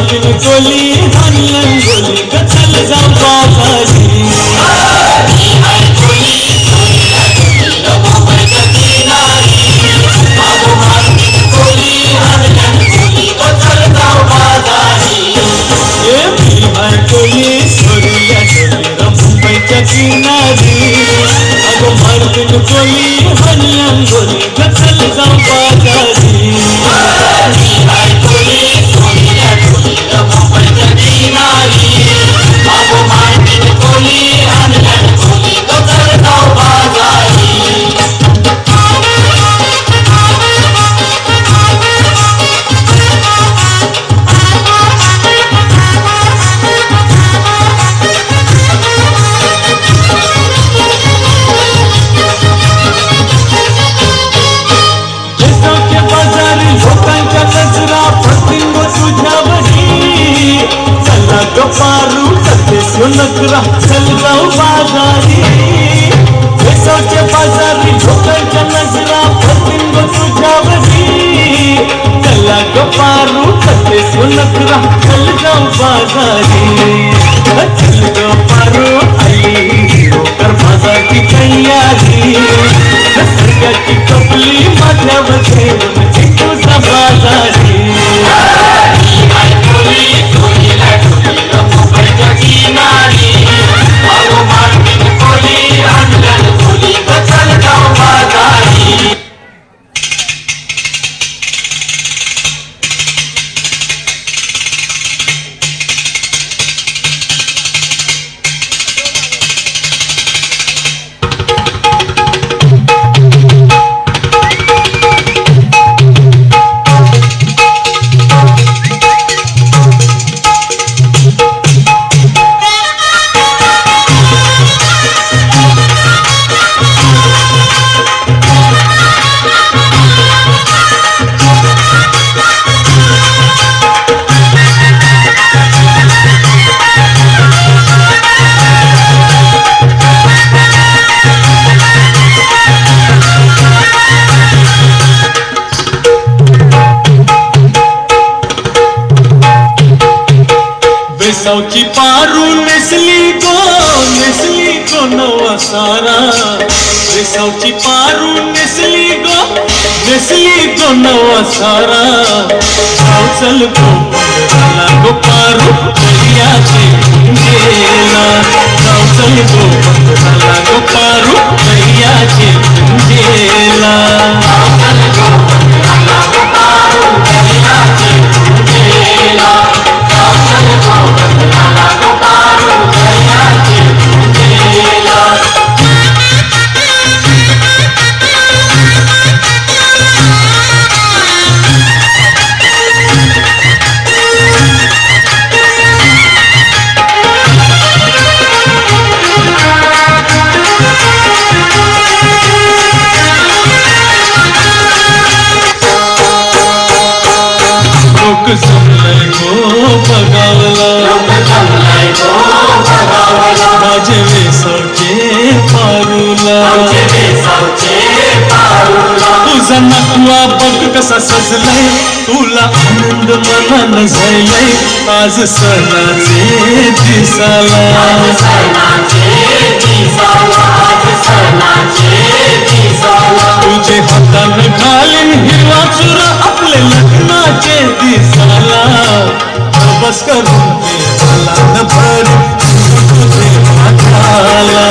मालकीन कोली हाणलं गोली ग चल जाऊ बाजारी किनारी अगो मालकीन कोली हाणलं गोली ग चल जाऊ बाजारी नकरा चल जाऊ बाजारी पैसाच्या बाजारी झोपायच्या नजरा पतिंग तुझ्यावरी चला ग पारू कसे नकरा चल जाऊ बाजारी चल ग पारू आई कर बाजारची तयारी निसर्गाची कपली माझ्यावर ठेवून तुझा बाजारी बेसावची पारू नेसली गो नवा सारा बेसावची पारू नेसली गो नवा सारा जाऊ चल गो पंधराला गो पारू दर्याचे गेला जाऊ चल गो पंधराला गो पारू दर्याचे गेला जमलाय गो बघावला माझे वेसावचे पारूला तुझा नकवा बघ कसा सजलाय तुला आनंद मनानं झालाय आज सणाचे दिसाला तुझे हातानं घालीन हिरवा चुरा आपले लग्नाचे दिसाला बस करून दे मला न भर तुझे हाताला